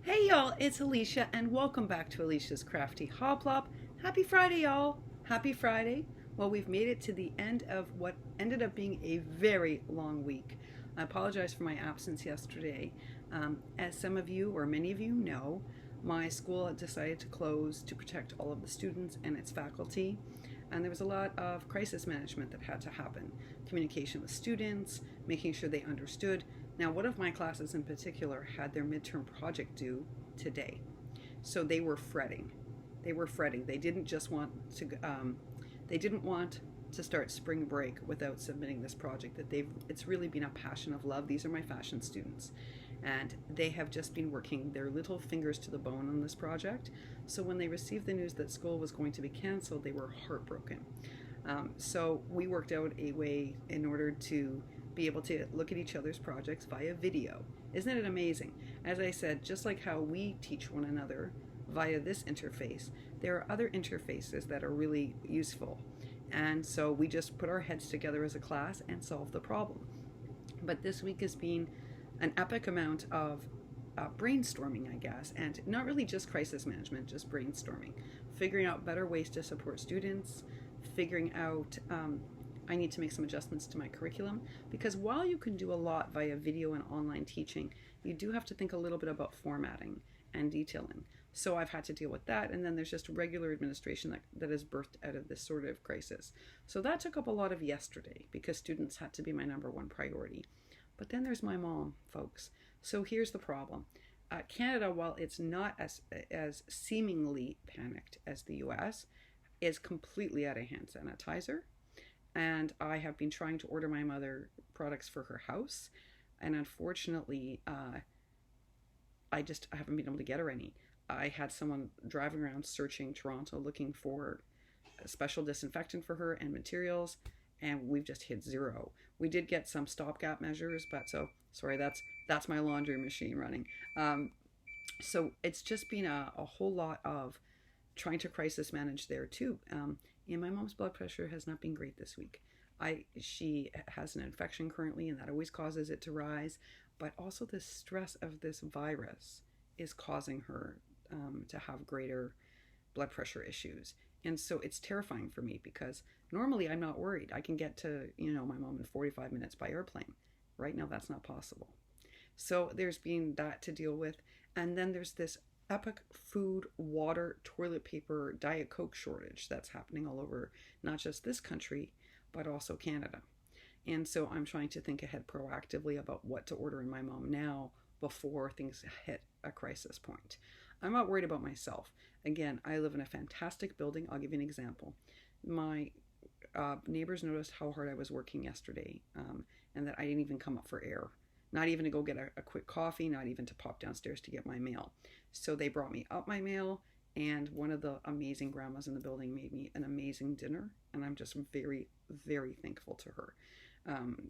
Hey y'all, it's Alisha and welcome back to Alisha's Crafty Hoplop. Happy Friday, y'all. Happy Friday. Well, we've made it to the end of what ended up being a very long week. I apologize for my absence yesterday. As some of you or many of you know, my school decided to close to protect all of the students and its faculty. And there was a lot of crisis management that had to happen. Communication with students, making sure they understood. Now, one of my classes in particular had their midterm project due today. So they were fretting. They were fretting. They didn't just want to, they didn't want to start spring break without submitting this project it's really been a passion of love. These are my fashion students, and they have just been working their little fingers to the bone on this project. So when they received the news that school was going to be canceled, they were heartbroken. So we worked out a way in order to be able to look at each other's projects via video. Isn't it amazing? As I said, just like how we teach one another via this interface, there are other interfaces that are really useful. And so we just put our heads together as a class and solve the problem. But this week has been an epic amount of brainstorming, I guess, and not really just crisis management, just brainstorming, figuring out better ways to support students, figuring out I need to make some adjustments to my curriculum, because while you can do a lot via video and online teaching, you do have to think a little bit about formatting and detailing. So I've had to deal with that, and then there's just regular administration that is birthed out of this sort of crisis. So that took up a lot of yesterday because students had to be my number one priority. But then there's my mom, folks. So here's the problem. Canada, while it's not as seemingly panicked as the US, is completely out of hand sanitizer. And I have been trying to order my mother products for her house. And unfortunately, I haven't been able to get her any. I had someone driving around searching Toronto looking for a special disinfectant for her and materials, and we've just hit zero. We did get some stopgap measures, but sorry, that's my laundry machine running. So it's just been a whole lot of trying to crisis manage there too. And my mom's blood pressure has not been great this week. She has an infection currently, and that always causes it to rise. But also the stress of this virus is causing her to have greater blood pressure issues. And so it's terrifying for me because normally I'm not worried. I can get to, my mom in 45 minutes by airplane. Right now, that's not possible. So there's been that to deal with. And then there's this epic food, water, toilet paper, Diet Coke shortage that's happening all over, not just this country, but also Canada. And so I'm trying to think ahead proactively about what to order in my mom now before things hit a crisis point. I'm not worried about myself. Again, I live in a fantastic building. I'll give you an example. My neighbors noticed how hard I was working yesterday, and that I didn't even come up for air. Not even to go get a quick coffee, not even to pop downstairs to get my mail. So they brought me up my mail, and one of the amazing grandmas in the building made me an amazing dinner, and I'm just very, very thankful to her.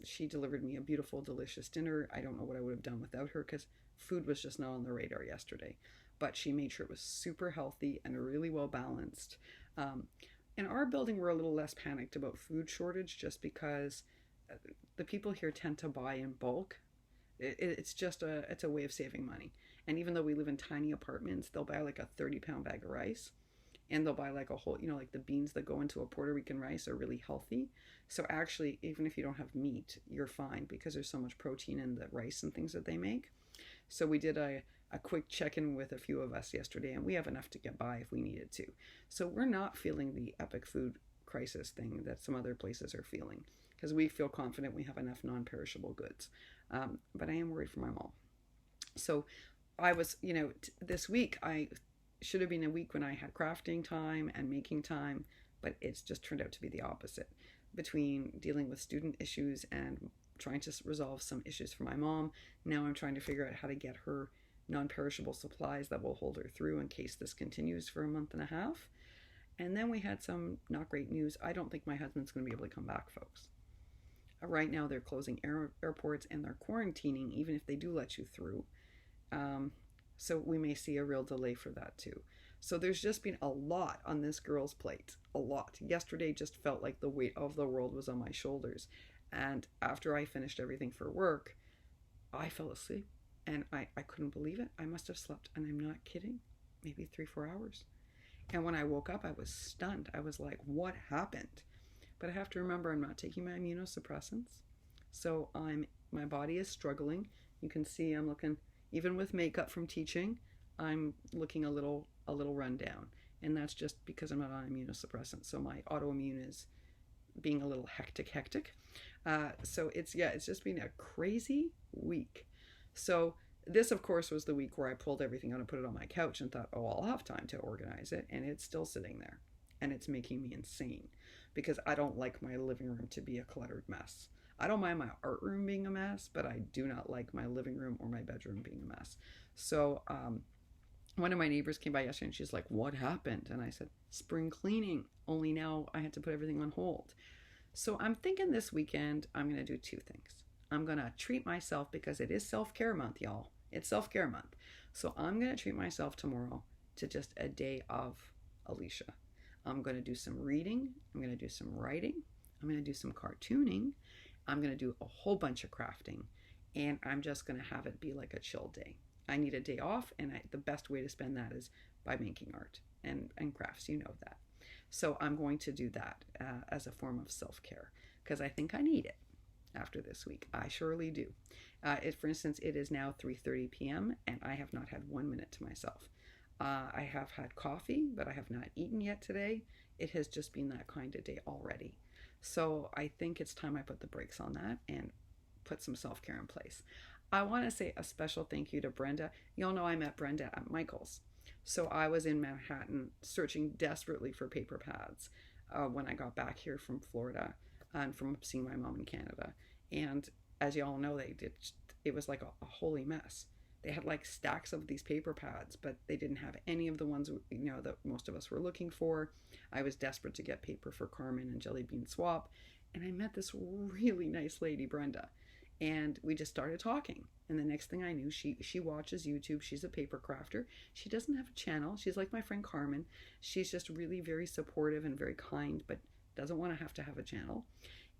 She delivered me a beautiful, delicious dinner. I don't know what I would have done without her because food was just not on the radar yesterday. But she made sure it was super healthy and really well balanced. In our building, we're a little less panicked about food shortage just because the people here tend to buy in bulk. It's a way of saving money. And even though we live in tiny apartments, they'll buy like a 30-pound bag of rice, and they'll buy like a whole, like the beans that go into a Puerto Rican rice are really healthy. So actually, even if you don't have meat, you're fine because there's so much protein in the rice and things that they make. So we did a quick check-in with a few of us yesterday, and we have enough to get by if we needed to. So we're not feeling the epic food crisis thing that some other places are feeling because we feel confident we have enough non-perishable goods. But I am worried for my mom. So I was, this week I should have been a week when I had crafting time and making time, but it's just turned out to be the opposite. Between dealing with student issues and trying to resolve some issues for my mom, now I'm trying to figure out how to get her non-perishable supplies that will hold her through in case this continues for a month and a half. And then we had some not great news. I don't think my husband's going to be able to come back, folks. Right now they're closing airports and they're quarantining even if they do let you through. So we may see a real delay for that too. So there's just been a lot on this girl's plate. A lot. Yesterday just felt like the weight of the world was on my shoulders. And after I finished everything for work, I fell asleep. And I couldn't believe it. I must have slept, and I'm not kidding, maybe 3-4 hours. And when I woke up, I was stunned. I was like, what happened? But I have to remember I'm not taking my immunosuppressants. So my body is struggling. You can see I'm looking, even with makeup from teaching, I'm looking a little run down. And that's just because I'm not on immunosuppressants. So my autoimmune is being a little hectic. So it's just been a crazy week. So this, of course, was the week where I pulled everything out and put it on my couch and thought, oh, I'll have time to organize it. And it's still sitting there. And it's making me insane because I don't like my living room to be a cluttered mess. I don't mind my art room being a mess, but I do not like my living room or my bedroom being a mess. So one of my neighbors came by yesterday and she's like, what happened? And I said, spring cleaning. Only now I had to put everything on hold. So I'm thinking this weekend I'm going to do 2 things. I'm going to treat myself because it is self-care month, y'all. It's self-care month. So I'm going to treat myself tomorrow to just a day of Alisha. I'm going to do some reading. I'm going to do some writing. I'm going to do some cartooning. I'm going to do a whole bunch of crafting. And I'm just going to have it be like a chill day. I need a day off, and the best way to spend that is by making art and crafts. You know that. So I'm going to do that as a form of self-care because I think I need it after this week. I surely do. For instance, it is now 3:30 p.m. and I have not had 1 minute to myself. I have had coffee, but I have not eaten yet today. It has just been that kind of day already. So I think it's time I put the brakes on that and put some self-care in place. I want to say a special thank you to Brenda. Y'all know I met Brenda at Michael's. So I was in Manhattan searching desperately for paper pads when I got back here from Florida and from seeing my mom in Canada. And as y'all know, it was like a holy mess. They had like stacks of these paper pads, but they didn't have any of the ones that most of us were looking for. I was desperate to get paper for Carmen and Jelly Bean Swap, and I met this really nice lady, Brenda, and we just started talking. And the next thing I knew, she watches YouTube. She's a paper crafter. She doesn't have a channel. She's like my friend Carmen. She's just really very supportive and very kind, but doesn't want to have a channel.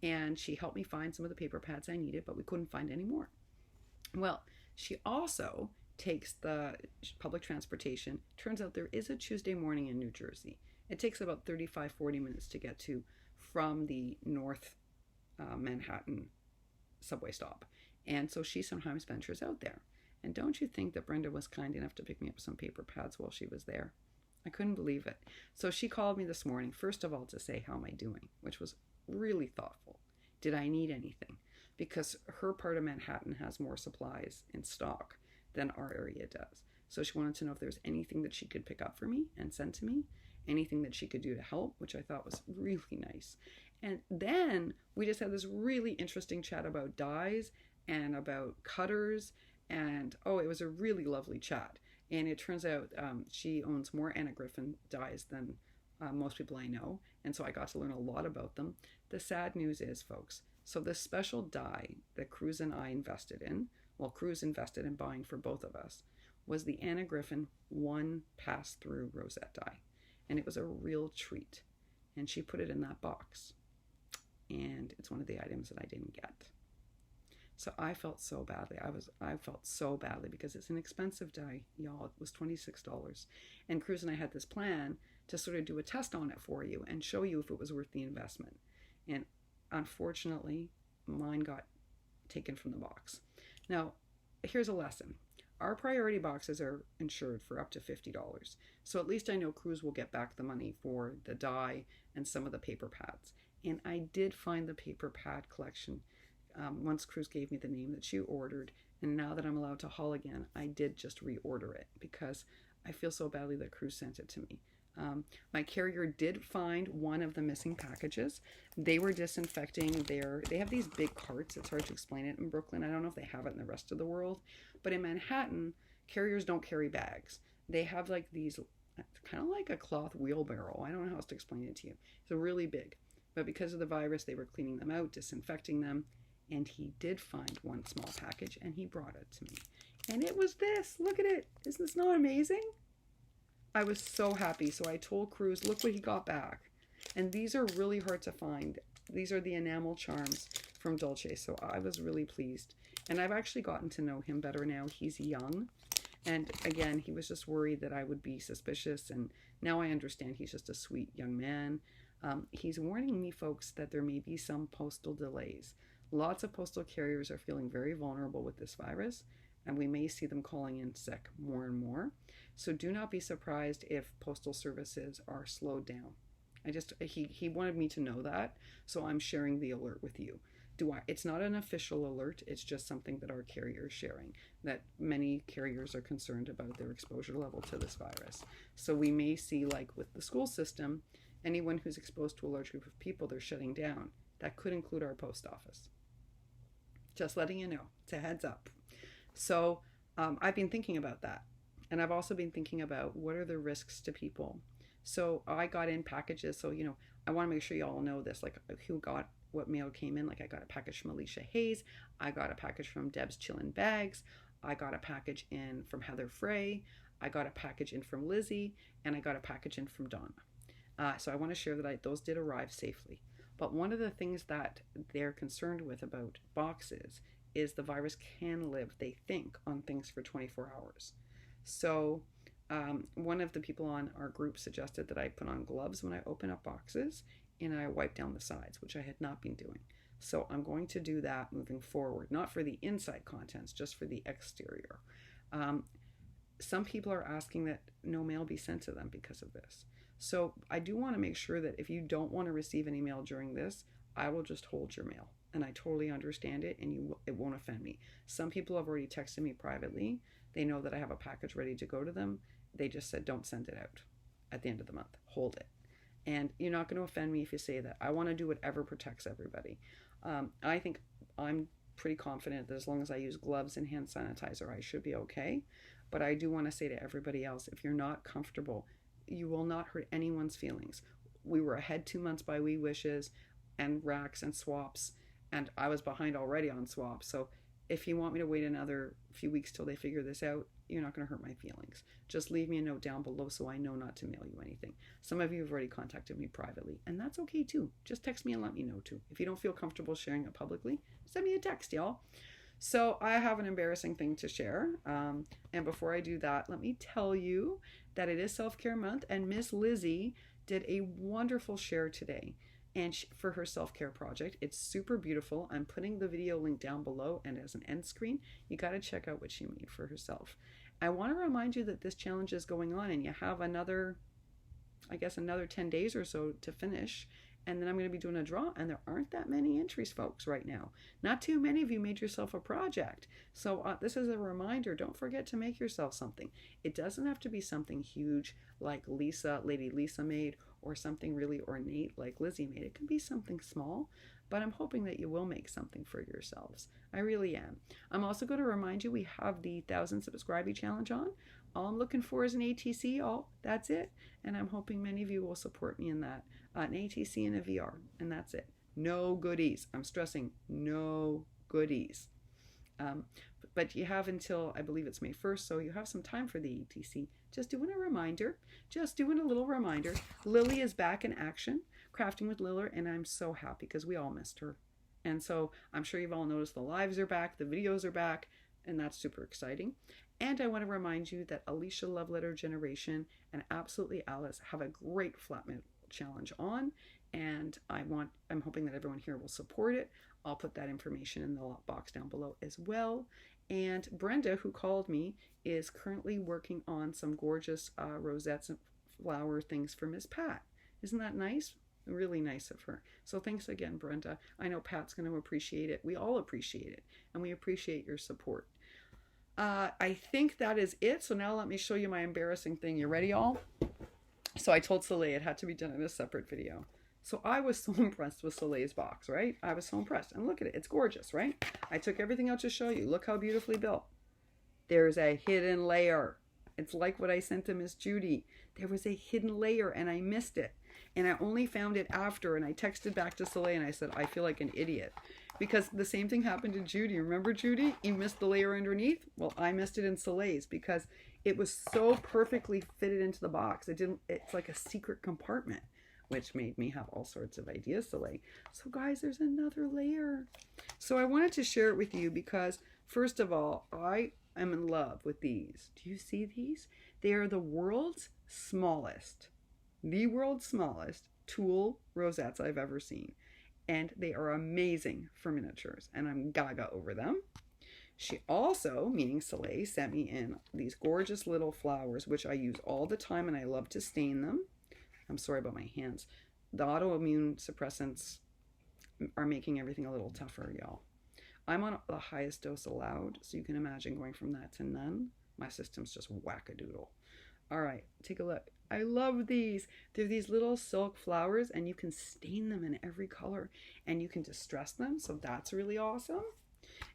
And she helped me find some of the paper pads I needed, but we couldn't find any more. Well, she also takes the public transportation. Turns out there is a Tuesday morning in New Jersey. It takes about 35-40 minutes to get to from the North Manhattan subway stop. And so she sometimes ventures out there. And don't you think that Brenda was kind enough to pick me up some paper pads while she was there? I couldn't believe it. So she called me this morning, first of all, to say, how am I doing? Which was really thoughtful. Did I need anything? Because her part of Manhattan has more supplies in stock than our area does. So she wanted to know if there was anything that she could pick up for me and send to me, anything that she could do to help, which I thought was really nice. And then we just had this really interesting chat about dyes and about cutters, and it was a really lovely chat. And it turns out she owns more Anna Griffin dyes than most people I know, and so I got to learn a lot about them. The sad news is, folks, so this special dye that Cruz and I invested in, well, Cruz invested in buying for both of us, was the Anna Griffin 1 pass-through rosette dye. And it was a real treat. And she put it in that box. And it's one of the items that I didn't get. So I felt so badly. I felt so badly because it's an expensive dye, y'all. It was $26. And Cruz and I had this plan to sort of do a test on it for you and show you if it was worth the investment. And unfortunately, mine got taken from the box. Now, here's a lesson. Our priority boxes are insured for up to $50. So at least I know Cruz will get back the money for the dye and some of the paper pads. And I did find the paper pad collection once Cruz gave me the name that she ordered. And now that I'm allowed to haul again, I did just reorder it because I feel so badly that Cruz sent it to me. My carrier did find one of the missing packages. They were disinfecting they have these big carts. It's hard to explain it in Brooklyn. I don't know if they have it in the rest of the world, but in Manhattan, carriers don't carry bags. They have like these, kind of like a cloth wheelbarrow. I don't know how else to explain it to you. It's really big, but because of the virus, they were cleaning them out, disinfecting them, and he did find one small package and he brought it to me. And it was this. Look at it. Isn't this not amazing? I was so happy. So I told Cruz, look what he got back. And these are really hard to find. These are the enamel charms from Dolce. So I was really pleased. And I've actually gotten to know him better now. He's young. And again, he was just worried that I would be suspicious. And now I understand he's just a sweet young man. He's warning me, folks, that there may be some postal delays. Lots of postal carriers are feeling very vulnerable with this virus, and we may see them calling in sick more and more. So do not be surprised if postal services are slowed down. He wanted me to know that, so I'm sharing the alert with you. It's not an official alert, it's just something that our carrier is sharing, that many carriers are concerned about their exposure level to this virus. So we may see, like with the school system, anyone who's exposed to a large group of people, they're shutting down. That could include our post office. Just letting you know, it's a heads up. So I've been thinking about that. And I've also been thinking about what are the risks to people. So I got in packages. So, I want to make sure you all know this, like who got what mail came in. Like I got a package from Alisha Hayes. I got a package from Deb's Chillin' Bags. I got a package in from Heather Frey. I got a package in from Lizzie. And I got a package in from Donna. So I want to share that those did arrive safely. But one of the things that they're concerned with about boxes is the virus can live, they think, on things for 24 hours. So one of the people on our group suggested that I put on gloves when I open up boxes and I wipe down the sides, which I had not been doing. So I'm going to do that moving forward, not for the inside contents, just for the exterior. Some people are asking that no mail be sent to them because of this. So I do want to make sure that if you don't want to receive any mail during this, I will just hold your mail. And I totally understand it, and it won't offend me. Some people have already texted me privately. They know that I have a package ready to go to them. They just said, don't send it out at the end of the month. Hold it. And you're not going to offend me if you say that. I want to do whatever protects everybody. I think I'm pretty confident that as long as I use gloves and hand sanitizer, I should be okay. But I do want to say to everybody else, if you're not comfortable, you will not hurt anyone's feelings. We were ahead 2 months by wee wishes and racks and swaps, and I was behind already on swaps. So if you want me to wait another few weeks till they figure this out, you're not going to hurt my feelings. Just leave me a note down below so I know not to mail you anything. Some of you have already contacted me privately, and that's okay too. Just text me and let me know too. If you don't feel comfortable sharing it publicly, send me a text, y'all. So I have an embarrassing thing to share. And before I do that, let me tell you that it is Self-Care Month, and Miss Lizzie did a wonderful share today and for her self-care project. It's super beautiful. I'm putting the video link down below, and as an end screen, you got to check out what she made for herself. I want to remind you that this challenge is going on, and you have another 10 days or so to finish. And then I'm going to be doing a draw, and there aren't that many entries, folks, right now. Not too many of you made yourself a project. So this is a reminder. Don't forget to make yourself something. It doesn't have to be something huge like Lady Lisa made, or something really ornate like Lizzie made. It can be something small, but I'm hoping that you will make something for yourselves. I really am. I'm also going to remind you we have the 1,000 subscribey challenge on. All I'm looking for is an ATC, all. That's it. And I'm hoping many of you will support me in that. An ATC and a VR, and that's it. No goodies. I'm stressing, no goodies. But you have until, I believe it's May 1st, so you have some time for the ATC. Just doing a little reminder. Lily is back in action, crafting with Liller, and I'm so happy because we all missed her. And so I'm sure you've all noticed the lives are back, the videos are back, and that's super exciting. And I want to remind you that Alisha Love Letter Generation and Absolutely Alice have a great Flatmail challenge on, and I'm hoping that everyone here will support it. I'll put that information in the box down below as well. And Brenda, who called me, is currently working on some gorgeous rosettes and flower things for Miss Pat. Isn't that nice? Really nice of her. So thanks again, Brenda. I know Pat's going to appreciate it. We all appreciate it, and we appreciate your support. I think that is it. So now let me show you my embarrassing thing. You ready, all? So I told Soleil it had to be done in a separate video. So I was so impressed with Soleil's box, right? I was so impressed. And look at it. It's gorgeous, right? I took everything out to show you. Look how beautifully built. There's a hidden layer. It's like what I sent to Miss Judy. There was a hidden layer and I missed it. And I only found it after, and I texted back to Soleil and I said, I feel like an idiot. Because the same thing happened to Judy. Remember, Judy? You missed the layer underneath? Well, I missed it in Soleil's because it was so perfectly fitted into the box. It's like a secret compartment, which made me have all sorts of ideas, Soleil. So guys, there's another layer. So I wanted to share it with you because First of all, I am in love with these. Do you see these? They are the world's smallest tulle rosettes I've ever seen. And they are amazing for miniatures, and I'm gaga over them. She also, meaning Soleil, sent me in these gorgeous little flowers, which I use all the time and I love to stain them. I'm sorry about my hands. The autoimmune suppressants are making everything a little tougher, y'all. I'm on the highest dose allowed, so you can imagine going from that to none. My system's just wackadoodle. All right, take a look. I love these. They're these little silk flowers, and you can stain them in every color, and you can distress them, so that's really awesome.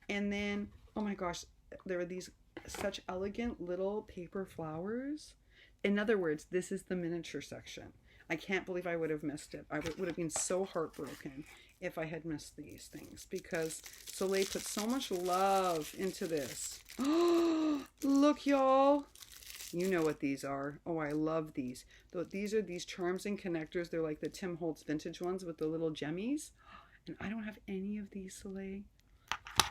And then, oh my gosh, there are these such elegant little paper flowers. In other words, this is the miniature section. I can't believe I would have missed it. I would have been so heartbroken if I had missed these things, because Soleil put so much love into this. Oh, look, y'all. You know what these are. Oh, I love these. These are these charms and connectors. They're like the Tim Holtz vintage ones with the little gemmies. And I don't have any of these, Soleil.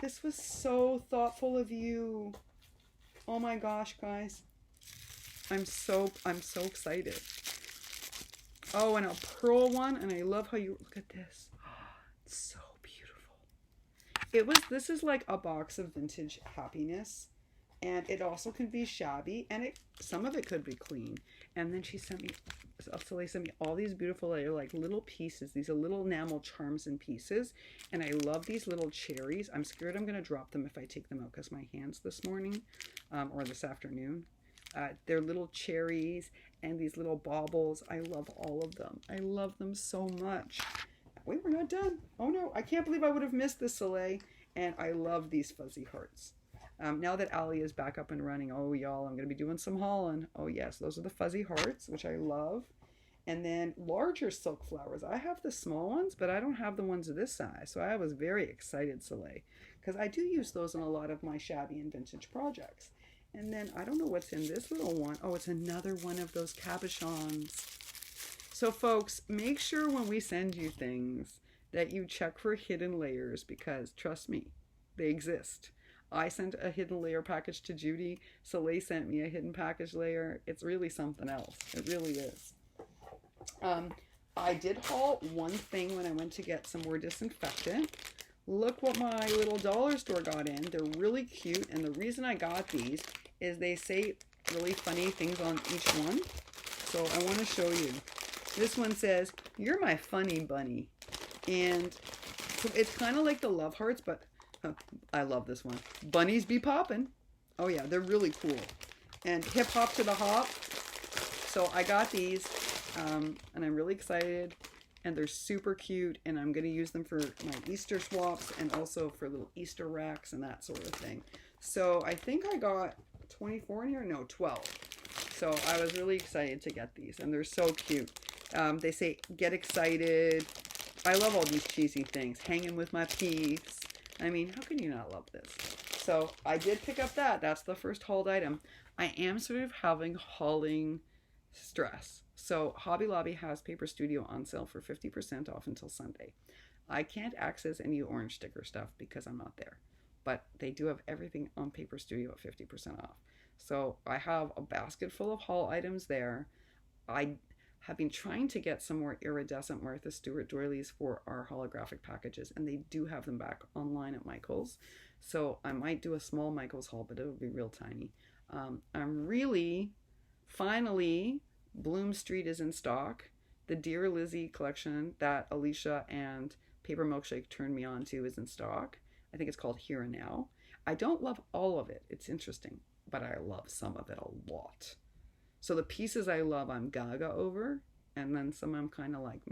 This was so thoughtful of you. Oh my gosh, guys. I'm so excited. Oh, and a pearl one, and I love how you look at this. It's so beautiful. This is like a box of vintage happiness, and it also can be shabby, and some of it could be clean. And then Soleil sent me all these beautiful like little pieces. These are little enamel charms and pieces, and I love these little cherries. I'm scared I'm gonna drop them if I take them out because my hands this morning, or this afternoon. They're little cherries and these little baubles. I love all of them. I love them so much. Wait, we're not done. Oh no, I can't believe I would have missed this, Soleil. And I love these fuzzy hearts. Now that Ali is back up and running, oh y'all, I'm going to be doing some hauling. Oh yes, those are the fuzzy hearts, which I love. And then larger silk flowers. I have the small ones, but I don't have the ones of this size. So I was very excited, Soleil, because I do use those in a lot of my shabby and vintage projects. And then I don't know what's in this little one. Oh, it's another one of those cabochons. So folks, make sure when we send you things that you check for hidden layers, because trust me, they exist. I sent a hidden layer package to Judy. Soleil sent me a hidden package layer. It's really something else. It really is. I did haul one thing when I went to get some more disinfectant. Look what my little dollar store got in. They're really cute, and the reason I got these is they say really funny things on each one. So I want to show you. This one says, "You're my funny bunny." And so it's kind of like the love hearts, but I love this one. Bunnies be poppin'. Oh yeah, they're really cool. And hip hop to the hop. So I got these, and I'm really excited. And they're super cute, and I'm going to use them for my Easter swaps and also for little Easter racks and that sort of thing. So I think I got 24 in here? No, 12. So I was really excited to get these, and they're so cute. They say, "Get excited." I love all these cheesy things. Hanging with my peeps. I mean, how can you not love this? So I did pick up that. That's the first hauled item. I am sort of having hauling stress. So Hobby Lobby has Paper Studio on sale for 50% off until Sunday. I can't access any orange sticker stuff because I'm not there, but they do have everything on Paper Studio at 50% off. So I have a basket full of haul items there. I have been trying to get some more iridescent Martha Stewart doilies for our holographic packages, and they do have them back online at Michael's. So I might do a small Michael's haul, but it'll be real tiny. I'm really, finally, Bloom Street is in stock. The Dear Lizzie collection that Alisha and Paper Milkshake turned me on to is in stock. I think it's called Here and Now. I don't love all of it. It's interesting, but I love some of it a lot. So the pieces I love, I'm gaga over, and then some I'm kind of like,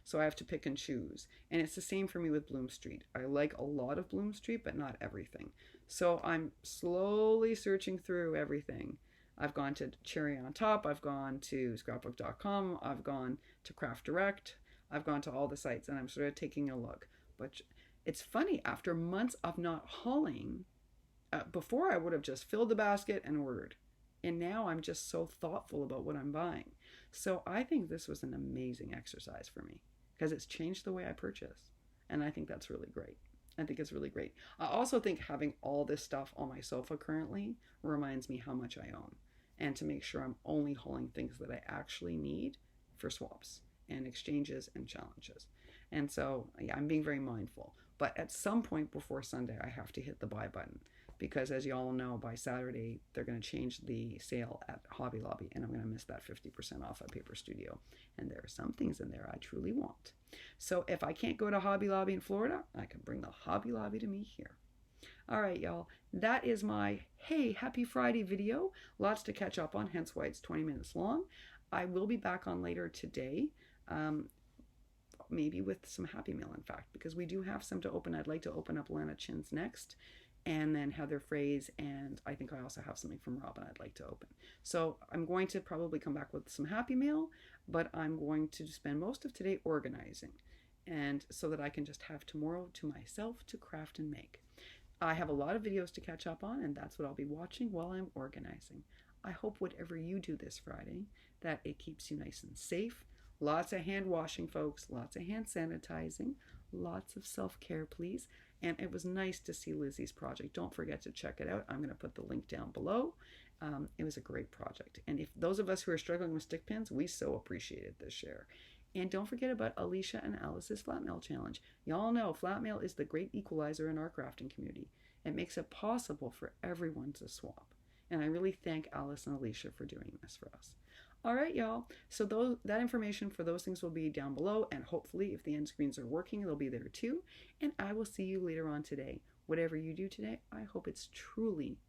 So I have to pick and choose. And it's the same for me with Bloom Street. I like a lot of Bloom Street, but not everything. So I'm slowly searching through everything. I've gone to Cherry on Top. I've gone to scrapbook.com. I've gone to Craft Direct. I've gone to all the sites, and I'm sort of taking a look. But it's funny, after months of not hauling, before I would have just filled the basket and ordered. And now I'm just so thoughtful about what I'm buying. So I think this was an amazing exercise for me because it's changed the way I purchase. And I think that's really great. I think it's really great. I also think having all this stuff on my sofa currently reminds me how much I own, and to make sure I'm only hauling things that I actually need for swaps and exchanges and challenges. And so, yeah, I'm being very mindful. But at some point before Sunday, I have to hit the buy button because, as you all know, by Saturday, they're going to change the sale at Hobby Lobby, and I'm going to miss that 50% off at Paper Studio. And there are some things in there I truly want. So if I can't go to Hobby Lobby in Florida, I can bring the Hobby Lobby to me here. All right, y'all. That is my Hey, Happy Friday video. Lots to catch up on, hence why it's 20 minutes long. I will be back on later today. Maybe with some Happy Mail, in fact, because we do have some to open. I'd like to open up Lana Chin's next, and then Heather Frey's, and I think I also have something from Robin I'd like to open. So I'm going to probably come back with some Happy Mail, but I'm going to spend most of today organizing, and so that I can just have tomorrow to myself to craft and make. I have a lot of videos to catch up on, and that's what I'll be watching while I'm organizing. I hope whatever you do this Friday, that it keeps you nice and safe. Lots of hand washing, folks. Lots of hand sanitizing. Lots of self-care, please. And it was nice to see Lizzie's project. Don't forget to check it out. I'm going to put the link down below. It was a great project. And if those of us who are struggling with stick pins, we so appreciated this share. And don't forget about Alisha and Alice's Flatmail challenge. Y'all know Flatmail is the great equalizer in our crafting community. It makes it possible for everyone to swap. And I really thank Alice and Alisha for doing this for us. All right, y'all. So that information for those things will be down below, and hopefully if the end screens are working, they'll be there too. And I will see you later on today. Whatever you do today, I hope it's truly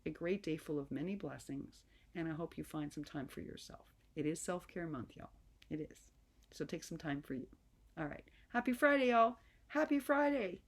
a great day full of many blessings, and I hope you find some time for yourself. It is self-care month, y'all. It is. So take some time for you. All right. Happy Friday, y'all. Happy Friday.